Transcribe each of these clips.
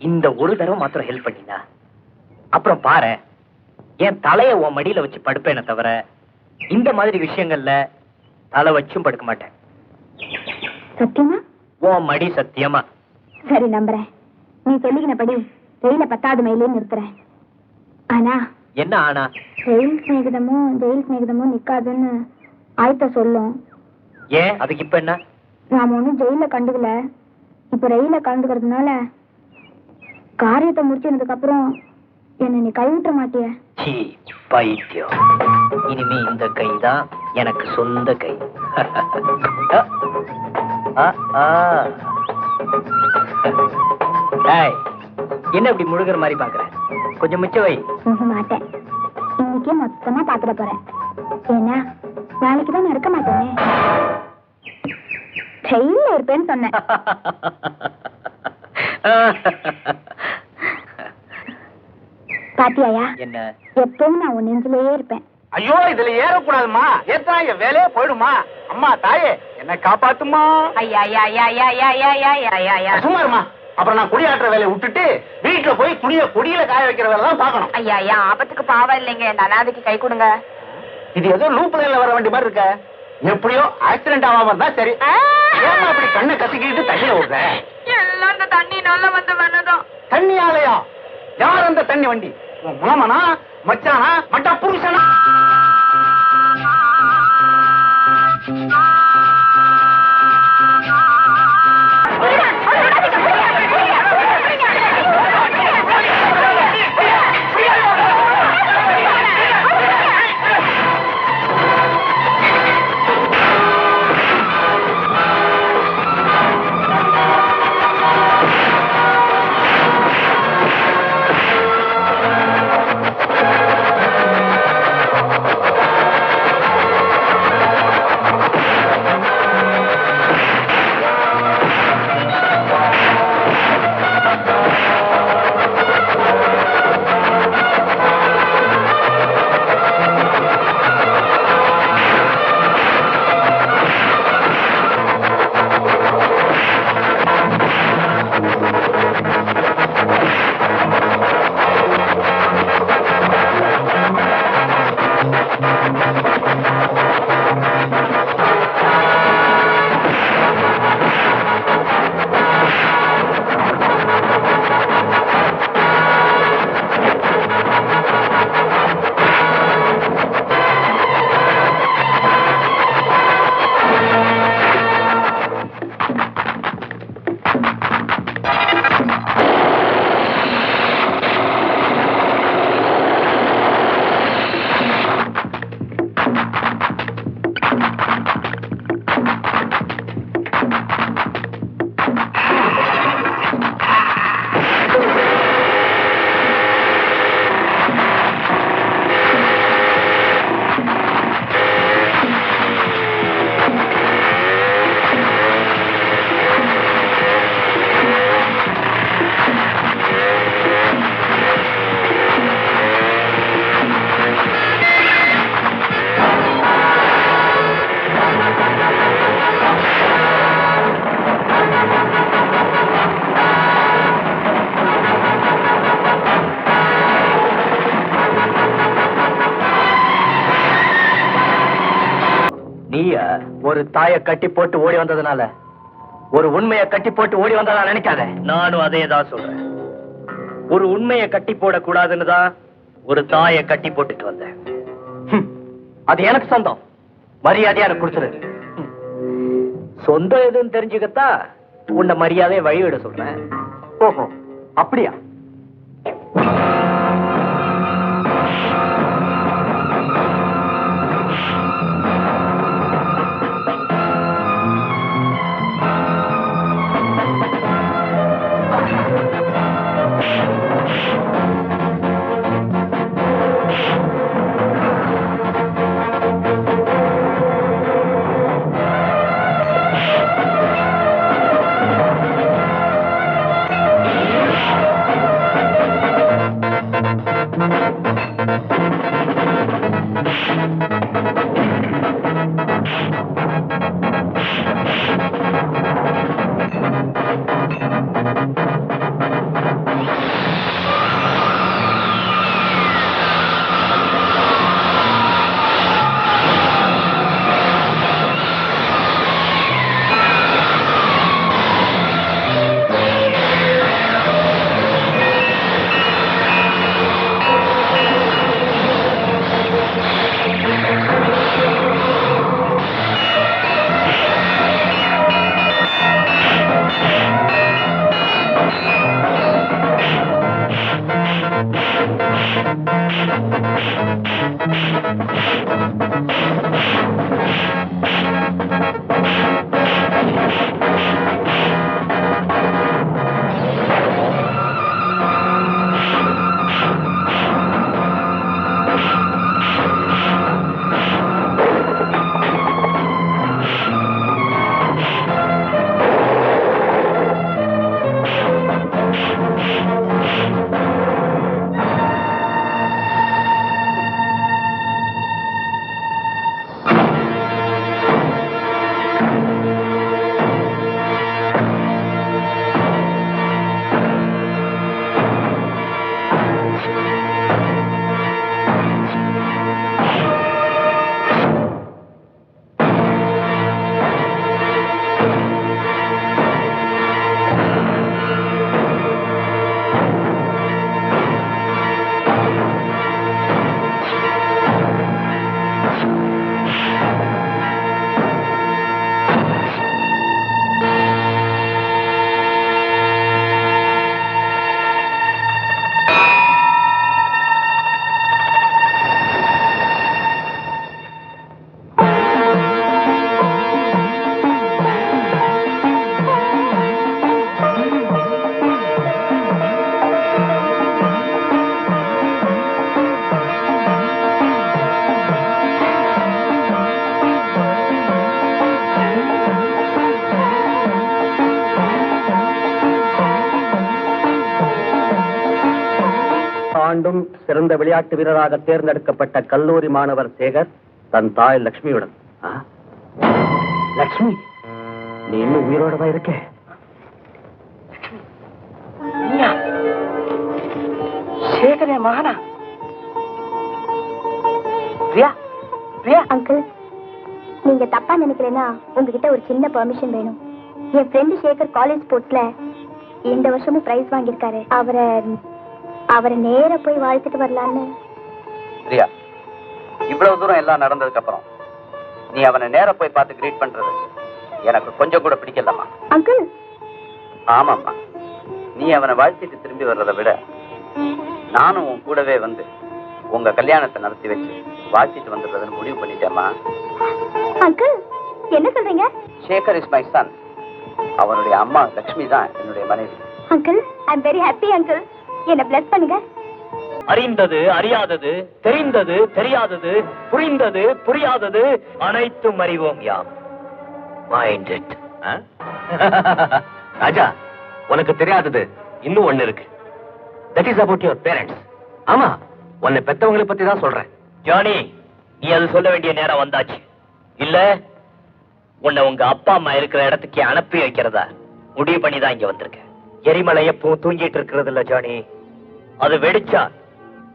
இந்த ஒரு தடவை மாத்திரம் ஹெல்ப் பண்ணினா அப்புறம் பாரு, என் தலைய உன் மடியில வச்சு படுப்பேனே தவிர இந்த மாதிரி விஷயங்கள்ல தலை வச்சும் படுக்க மாட்டேன். சத்தியமா? உன் மடி சத்தியமா. சரி, நம்புறேன். நீ சொல்லிக்கினபடி ரயில 10வது மைலே நிறுத்துறேன். ஆனா என்ன ஆனா? ரயில் சிநேகிதமும் நிக்காதுன்னு ஆயத்த சொல்லும். ஏன்? அதுக்கு இப்ப என்ன? நாம ஒண்ணும் ஜெயில கண்டுக்கல. இப்ப ரயில கலந்துக்கிறதுனால காரியத்தை முடிச்சதுக்கு அப்புறம் என்ன நீ கைவிட்ட மாட்டிய? பைத்தியம். இனிமே இந்த கைதான் எனக்கு சொந்த கை. என்ன இப்படி முழுகிற மாதிரி பாக்குற? கொஞ்சம் மிச்ச வை. மாட்டேன். இன்னைக்கு மொத்தமா பாத்துட போறேன். ஏன்னா நாளைக்கு தான் இருக்க மாட்டேனே. ஜெயில இருப்பேன்னு சொன்னேன். பாத்தியாயா? என்ன? எப்பவும் நான் உன் நெஞ்சிலேயே இருப்பேன். ஐயோ, இதுல ஏறக்கூடாதுமா. ஏத்தா என் வேலையே போயிடுமா. அம்மா தாயே, என்ன காப்பாத்துமா. சும்மா இருமா. அப்புறம் நான் குடியாட்டுற வேலையை விட்டுட்டு வீட்டுல போய் குடியில காய வைக்கிற வேலை தான் பாக்கணும். ஐயா, ஆபத்துக்கு பாவம் இல்லைங்க. இந்த அனாதைக்கு கை கொடுங்க. இது ஏதோ லூப் லைன்ல வர வேண்டிய மாதிரி இருக்க. எப்படியோ ஆக்சிடென்ட் ஆகாம இருந்தா சரி. ஏமா அப்படி கண்ணை கசக்கிட்டு தண்ணியில விடுற? எல்லாம் இந்த தண்ணி நல்லா வந்து வரதும். தண்ணி ஆலையா? யார் அந்த தண்ணி வண்டி? மாமனா, மச்சானா, மட்டா புருஷனா? ஒரு தாய கட்டி போட்டு ஓடி வந்ததுனால ஒரு உண்மையை கட்டி போட்டு ஓடி வந்ததா நினைக்காத. நானும் அதே தான் சொல்றேன். ஒரு உண்மையை கட்டி போட கூடாதுன்னு தான் ஒரு தாயை கட்டி போட்டுட்டு வந்தேன். அது எனக்கு சொந்தம். மரியாதையா எனக்கு கொடுத்துரு. சொந்தம் எதுன்னு தெரிஞ்சுக்கத்தா உன்னை மரியாதையை வழிவிட சொல்றேன். ஓஹோ, அப்படியா? ஆண்டும் சிறந்த விளையாட்டு வீரராக தேர்ந்தெடுக்கப்பட்ட கல்லூரி மாணவர் சேகர் தன் தாய் லட்சுமியுடன். லட்சுமி, நீ இன்னும் உயிரோடதான் இருக்க? சேகர் என் மகனா? பிரியா, பிரியா. அங்கிள், நீங்க தப்பா நினைக்கலன்னா உங்ககிட்ட ஒரு சின்ன பெர்மிஷன் வேணும். என் ஃப்ரெண்டு சேகர் காலேஜ் ஸ்போர்ட்ஸ்ல இந்த வருஷமும் பிரைஸ் வாங்கியிருக்காரு. அவரை நேர போய் வாழ்த்துட்டு வரலான்னு. பிரியா, இவ்வளவு தூரம் எல்லாம் நடந்ததுக்கு அப்புறம் நீ அவனை நேர போய் பார்த்து கிரீட் பண்றது எனக்கு கொஞ்சம் கூட பிடிக்கலம்மா. அங்கிள். ஆமாம்மா, நீ அவனை வாழ்த்திட்டு திரும்பி வர்றதை விட நானும் உன் கூடவே வந்து உங்க கல்யாணத்தை நடத்தி வச்சு வாழ்த்திட்டு வந்துடுறதுன்னு முடிவு பண்ணிட்டேம்மா. அங்கிள், என்ன சொல்றீங்க? Sekar is my son. அவனுடைய அம்மா லட்சுமி தான் என்னுடைய மனைவி. Uncle, I am very happy uncle. என்ன பிளஸ் பண்ணுங்க. அறிந்தது, அறியாதது, தெரிந்தது, தெரியாதது, புரிந்தது, புரியாதது அனைத்தும் அறிவோம் யாம். Mind it. ராஜா, உனக்கு தெரியாதது இன்னும் ஒண்ணு இருக்கு. That is about your parents. ஆமா, உன்னை பெத்தவங்களை பத்தி தான் சொல்றேன். ஜானி, நீ அது சொல்ல வேண்டிய நேரம் வந்தாச்சு. இல்ல உன்னை உங்க அப்பா அம்மா இருக்கிற இடத்துக்கு அனுப்பி வைக்கிறதா முடிவு பண்ணி தான் இங்க வந்திருக்க. எரிமலை எப்பவும் தூங்கிட்டு இருக்கிறது இல்ல ஜானி. அது வெடிச்சா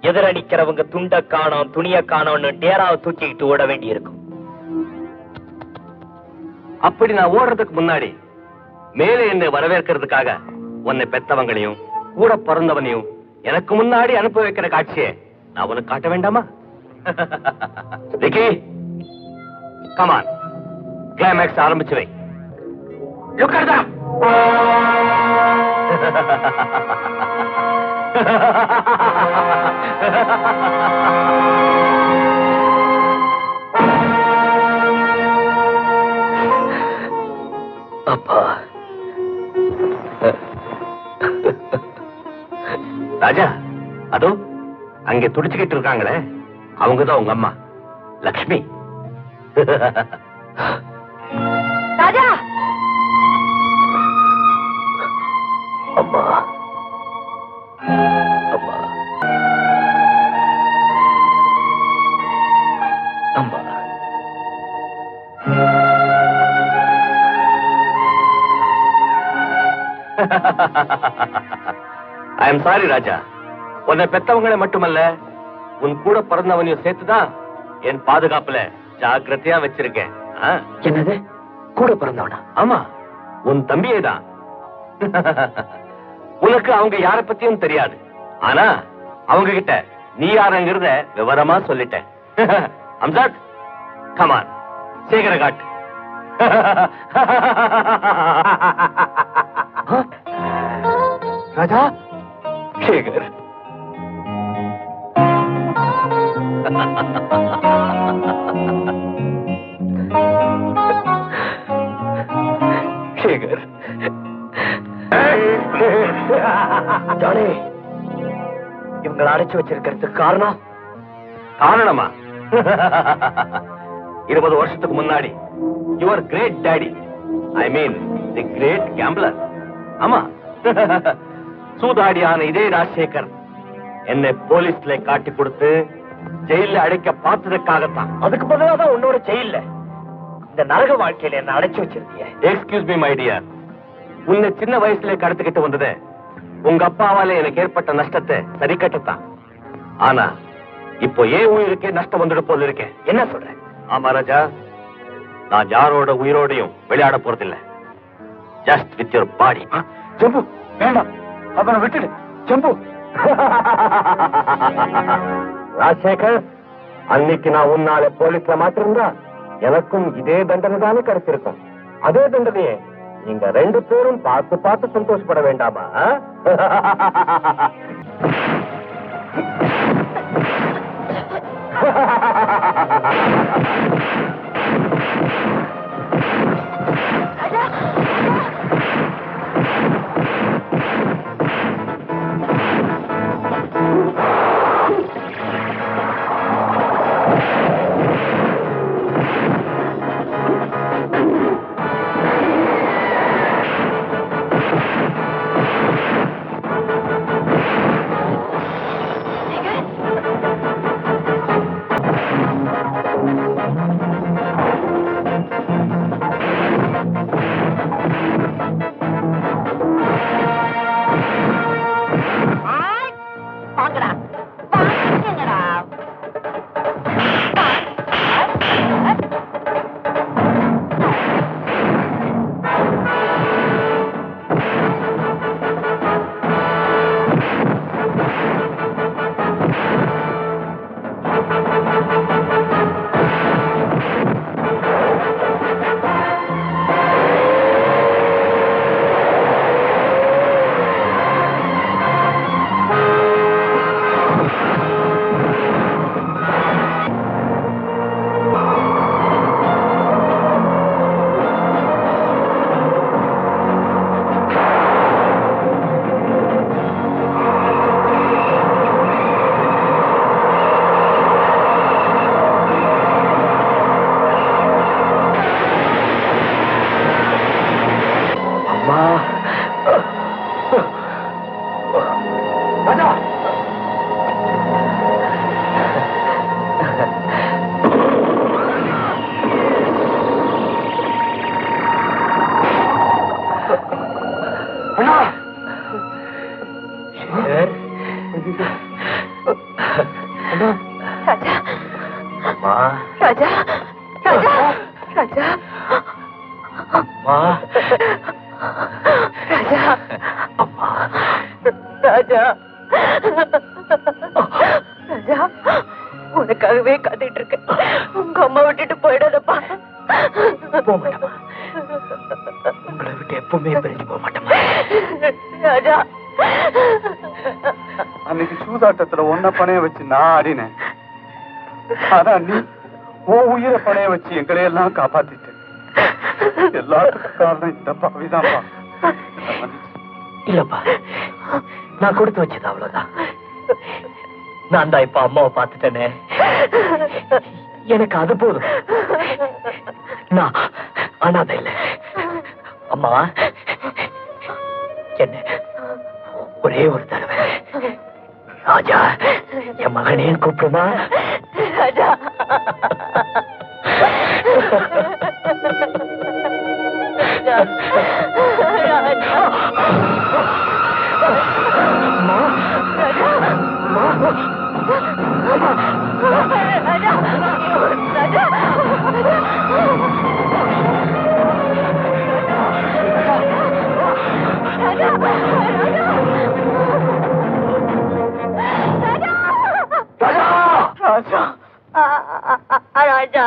எதிர நிக்கிறவங்க துண்ட காணோம், துணிய காணோம்னு டேராவை தூக்கிக்கிட்டு ஓட வேண்டி இருக்கும். அப்படி நான் ஓடுறதுக்கு முன்னாடி மேலே என்னை வரவேற்கிறதுக்காக உன்னை பெத்தவங்களையும் கூட பிறந்தவனையும் எனக்கு முன்னாடி அனுப்ப வைக்கிற காட்சியை நான் உனக்கு காட்ட வேண்டாமா? விக்கி, கம் ஆன், கிளைமேக்ஸ் ஆரம்பிச்சு வை. லுக் அட் தம். அப்பா. ராஜா, அதோ அங்கே துடிச்சுக்கிட்டு இருக்காங்களே, அவங்கதான் உங்க அம்மா லக்ஷ்மி. ராஜா, அம்மா, அம்மா, அம்மா. ஐ எம் சாரி ராஜா. உன்னை பெத்தவங்களை மட்டுமல்ல, உன் கூட பிறந்தவனையும் சேர்த்துதான் என் பாதுகாப்புல ஜாக்கிரதையா வச்சிருக்கேன். என்னது, கூட பிறந்தவனா? ஆமா, உன் தம்பியே தான். உனக்கு அவங்க யார பத்தியும் தெரியாது. ஆனா அவங்க கிட்ட நீ யாருங்கிறத விவரமா சொல்லிட்டேன். அம்சாத், கமான், சேகர காட்டு. ராஜா, சேகர். சேகர், ஜானி, இவங்களை அடைச்சு வச்சிருக்கிறதுக்கு காரணமா 20 வருஷத்துக்கு முன்னாடி your great daddy, I mean the great gambler, ஆமா, சூதாடியான இதே ராஜசேகர் என்னை போலீஸ்ல காட்டி கொடுத்து ஜெயில அடைக்க பார்த்ததுக்காகத்தான். அதுக்கு பதிலாக தான் உன்னோட ஜெயில இந்த நரக வாழ்க்கையில என்ன அடைச்சு வச்சிருக்கீங்க. எக்ஸ்கியூஸ் மீ மை டியர், உன்னை சின்ன வயசுல கடத்திக்கிட்டு வந்தது உங்க அப்பாவால எனக்கு ஏற்பட்ட நஷ்டத்தை சரி கட்டத்தான். ஆனா இப்போ ஏன் உயிருக்கே நஷ்டம் வந்துட போல இருக்கேன். என்ன சொல்றேன்? ஆமா ராஜா, நான் யாரோட உயிரோடையும் விளையாட போறதில்லை. Just with your body. Jambu, வேண்டாம், அவனை விட்டுடு. ஜம்பு. ராஜசேகர், அன்னைக்கு நான் உன்னால போலீஸ்ல மாத்திருந்தா எனக்கும் இதே தண்டனை தானே கிடைச்சிருக்கும். அதே தண்டனையே நீங்க 2 பேரும் பார்த்து பார்த்து சந்தோஷப்பட வேண்டாமா? ராஜா, ராஜா, ராஜா, ராஜா, ராஜா, ராஜா, உனக்காகவே காத்துட்டு இருக்கேன். உங்க அம்மா விட்டுட்டு போயிடாதப்பா. உங்களை விட்டு எப்பவுமே பிரிஞ்சு போக மாட்டேன் ராஜா. அன்னைக்கு சூதாட்டத்துல ஒன்ன பணைய வச்சு நான் ஆடினேன். ஆனா நீ உன் உயிரை பணைய வச்சு எங்களையெல்லாம் காப்பாத்திட்டு. எல்லாத்துக்கும் காரணம் இந்த பாவிதான்ப்பா. இல்லப்பா, நான் கொடுத்து வச்சது அவ்வளவுதான். நான் தான் இப்ப அம்மாவை பார்த்துட்டேனே, எனக்கு அது போதும். நான் அனாதை இல்லை. அம்மா, என்ன ஒரே ஒரு தடவை ராஜா என் மகனேன்னு கூப்பிடுமா? ராஜா, ராஜா, ராஜா,